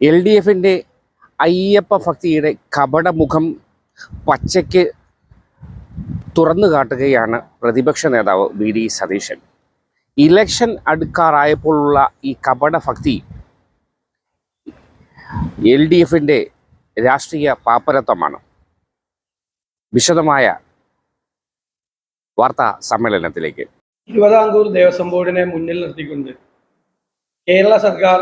L D എഫിൻ്റെ അയ്യപ്പ ഭക്തിയുടെ കപടമുഖം പച്ചയ്ക്ക് തുറന്നു കാട്ടുകയാണ് പ്രതിപക്ഷ നേതാവ് വി ഡി സതീശൻ. ഇലക്ഷൻ അടുക്കാറായപ്പോഴുള്ള ഈ കപട ഭക്തി എൽ ഡി എഫിൻ്റെ രാഷ്ട്രീയ പാപ്പരത്വമാണ്. വിശദമായ വാർത്താ സമ്മേളനത്തിലേക്ക്. തിരുവിതാംകൂർ ദേവസ്വം ബോർഡിനെ മുന്നിൽ നിർത്തിക്കൊണ്ട് കേരള സർക്കാർ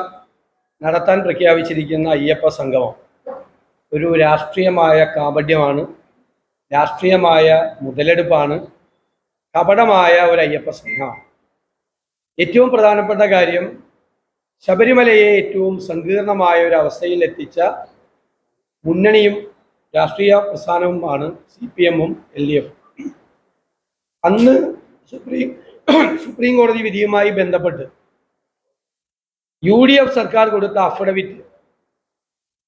നടത്താൻ പ്രഖ്യാപിച്ചിരിക്കുന്ന അയ്യപ്പ സംഗമം ഒരു രാഷ്ട്രീയമായ കാപട്യമാണ്, രാഷ്ട്രീയമായ മുതലെടുപ്പാണ്, കപടമായ ഒരു അയ്യപ്പ സംഘമാണ്. ഏറ്റവും പ്രധാനപ്പെട്ട കാര്യം, ശബരിമലയെ ഏറ്റവും സങ്കീർണമായ ഒരു അവസ്ഥയിൽ എത്തിച്ച മുന്നണിയും രാഷ്ട്രീയ പ്രസ്ഥാനവുമാണ് CPM-ഉം LDF-ഉം. അന്ന് സുപ്രീം കോടതി വിധിയുമായി ബന്ധപ്പെട്ട് UDF സർക്കാർ കൊടുത്ത അഫിഡവിറ്റ്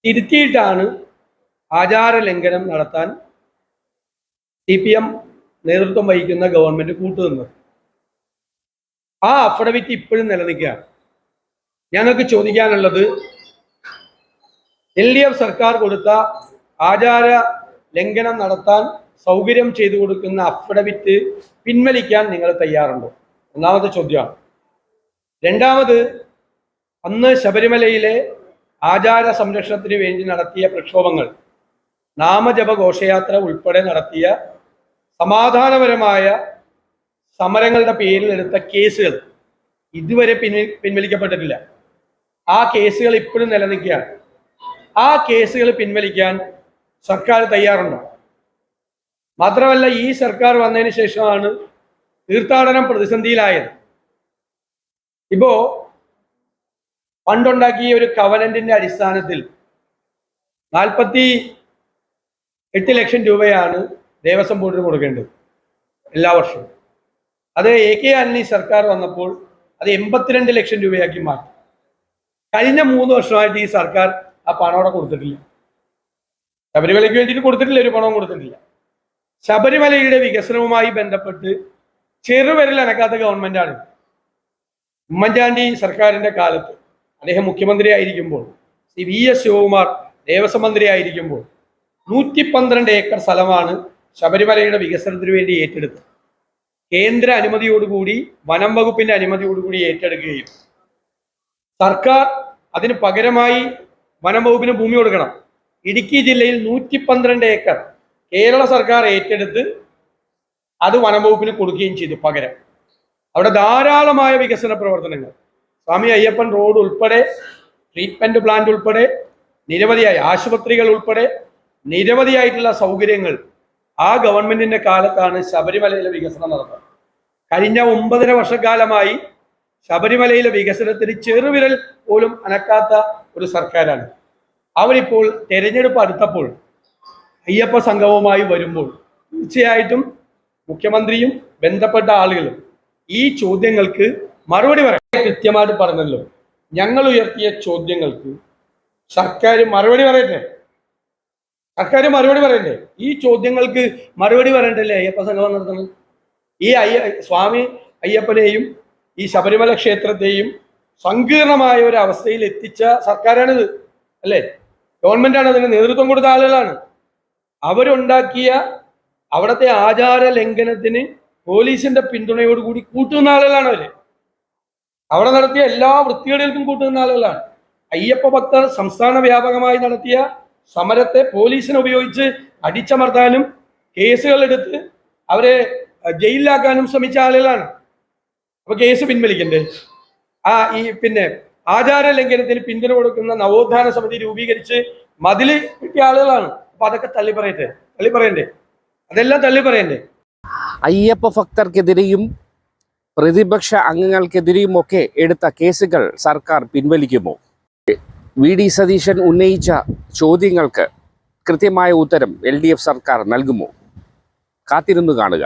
തിരുത്തിയിട്ടാണ് ആചാര ലംഘനം നടത്താൻ CPM നേതൃത്വം വഹിക്കുന്ന ഗവൺമെന്റ് കൂട്ടുനിന്നത്. ആ അഫിഡവിറ്റ് ഇപ്പോഴും നിലനിൽക്കുകയാണ്. ഞങ്ങൾക്ക് ചോദിക്കാനുള്ളത്, LDF സർക്കാർ കൊടുത്ത ആചാര ലംഘനം നടത്താൻ സൗകര്യം ചെയ്തു കൊടുക്കുന്ന അഫിഡവിറ്റ് പിൻവലിക്കാൻ നിങ്ങൾ തയ്യാറുണ്ടോ? ഒന്നാമത്തെ ചോദ്യമാണ്. രണ്ടാമത്, അന്ന് ശബരിമലയിലെ ആചാര സംരക്ഷണത്തിന് വേണ്ടി നടത്തിയ പ്രക്ഷോഭങ്ങൾ, നാമജപ ഘോഷയാത്ര ഉൾപ്പെടെ നടത്തിയ സമാധാനപരമായ സമരങ്ങളുടെ പേരിൽ എടുത്ത കേസുകൾ ഇതുവരെ പിൻവലിക്കപ്പെട്ടിട്ടില്ല. ആ കേസുകൾ ഇപ്പോഴും നിലനിൽക്കുകയാണ്. ആ കേസുകൾ പിൻവലിക്കാൻ സർക്കാർ തയ്യാറുണ്ടോ? മാത്രമല്ല, ഈ സർക്കാർ വന്നതിന് ശേഷമാണ് തീർത്ഥാടനം പ്രതിസന്ധിയിലായത്. ഇപ്പോ പണ്ടുണ്ടാക്കിയ ഒരു കവനന്റിന്റെ അടിസ്ഥാനത്തിൽ 48 ലക്ഷം രൂപയാണ് ദേവസ്വം ബോർഡിന് കൊടുക്കേണ്ടത് എല്ലാ വർഷവും. അത് AK ആന്റണി സർക്കാർ വന്നപ്പോൾ അത് 82 ലക്ഷം രൂപയാക്കി മാറ്റി. കഴിഞ്ഞ 3 വർഷമായിട്ട് ഈ സർക്കാർ ആ പണം അവിടെ കൊടുത്തിട്ടില്ല. ശബരിമലയ്ക്ക് വേണ്ടിയിട്ട് കൊടുത്തിട്ടില്ല, ഒരു പണവും കൊടുത്തിട്ടില്ല. ശബരിമലയുടെ വികസനവുമായി ബന്ധപ്പെട്ട് ചെറുവിരൽ അനക്കാത്ത ഗവൺമെന്റാണ്. ഉമ്മൻചാണ്ടി സർക്കാരിന്റെ കാലത്ത് അദ്ദേഹം മുഖ്യമന്ത്രി ആയിരിക്കുമ്പോൾ, VS ശിവകുമാർ ദേവസ്വം മന്ത്രി ആയിരിക്കുമ്പോൾ 112 ഏക്കർ സ്ഥലമാണ് ശബരിമലയുടെ വികസനത്തിന് വേണ്ടി ഏറ്റെടുത്തത്. കേന്ദ്ര അനുമതിയോടുകൂടി, വനം വകുപ്പിന്റെ അനുമതിയോടുകൂടി ഏറ്റെടുക്കുകയും സർക്കാർ അതിന് പകരമായി വനം വകുപ്പിന് ഭൂമി കൊടുക്കണം. ഇടുക്കി ജില്ലയിൽ 112 ഏക്കർ കേരള സർക്കാർ ഏറ്റെടുത്ത് അത് വനം വകുപ്പിന് കൊടുക്കുകയും ചെയ്തു പകരം. അവിടെ ധാരാളമായ വികസന പ്രവർത്തനങ്ങൾ, സ്വാമി അയ്യപ്പൻ റോഡ് ഉൾപ്പെടെ, ട്രീറ്റ്മെന്റ് പ്ലാന്റ് ഉൾപ്പെടെ, നിരവധിയായ ആശുപത്രികൾ ഉൾപ്പെടെ നിരവധിയായിട്ടുള്ള സൗകര്യങ്ങൾ ആ ഗവൺമെന്റിന്റെ കാലത്താണ് ശബരിമലയിലെ വികസനം നടന്നത്. കഴിഞ്ഞ 9.5 വർഷക്കാലമായി ശബരിമലയിലെ വികസനത്തിന് ചെറുവിരൽ പോലും അനക്കാത്ത ഒരു സർക്കാരാണ്. അവരിപ്പോൾ തെരഞ്ഞെടുപ്പ് അടുത്തപ്പോൾ അയ്യപ്പ സംഘവുമായി വരുമ്പോൾ തീർച്ചയായിട്ടും മുഖ്യമന്ത്രിയും ബന്ധപ്പെട്ട ആളുകളും ഈ ചോദ്യങ്ങൾക്ക് മറുപടി പറയാൻ കൃത്യമായിട്ട് പറഞ്ഞല്ലോ. ഞങ്ങൾ ഉയർത്തിയ ചോദ്യങ്ങൾക്ക് സർക്കാർ മറുപടി പറയട്ടെ. സർക്കാർ മറുപടി പറയണ്ടേ? ഈ ചോദ്യങ്ങൾക്ക് മറുപടി പറയണ്ടല്ലേ അയ്യപ്പ സംഗമം നടത്തുന്നത്? ഈ സ്വാമി അയ്യപ്പനെയും ഈ ശബരിമല ക്ഷേത്രത്തെയും സങ്കീർണമായ ഒരു അവസ്ഥയിൽ എത്തിച്ച സർക്കാരാണിത്, അല്ലേ? ഗവൺമെന്റാണ്, അതിന് നേതൃത്വം കൊടുത്ത ആളുകളാണ്. അവരുണ്ടാക്കിയ അവിടുത്തെ ആചാര ലംഘനത്തിന് പോലീസിന്റെ പിന്തുണയോടുകൂടി കൂട്ടുന്ന ആളുകളാണ് അവര്. അവിടെ നടത്തിയ എല്ലാ വൃത്തികേടുകൾക്കും കൂട്ടുന്ന ആളുകളാണ്. അയ്യപ്പ ഭക്തർ സംസ്ഥാന വ്യാപകമായി നടത്തിയ സമരത്തെ പോലീസിനെ ഉപയോഗിച്ച് അടിച്ചമർത്താനും കേസുകൾ എടുത്ത് അവരെ ജയിലിലാക്കാനും ശ്രമിച്ച ആളുകളാണ്. അപ്പൊ കേസ് പിൻവലിക്കണ്ടേ? പിന്നെ ആചാര ലംഘനത്തിന് പിന്തുണ കൊടുക്കുന്ന നവോത്ഥാന സമിതി രൂപീകരിച്ച് മതില് കിട്ടിയ ആളുകളാണ്. അപ്പൊ അതൊക്കെ തള്ളിപ്പറയണ്ടേ? അതെല്ലാം തള്ളിപ്പറയണ്ടേ? അയ്യപ്പ ഭക്തർക്കെതിരെയും പ്രതിപക്ഷ അംഗങ്ങൾക്കെതിരെയും ഒക്കെ എടുത്ത കേസുകൾ സർക്കാർ പിൻവലിക്കുമോ? വി ഡി സതീശൻ ഉന്നയിച്ച ചോദ്യങ്ങൾക്ക് കൃത്യമായ ഉത്തരം LDF സർക്കാർ നൽകുമോ? കാത്തിരുന്നു കാണുക.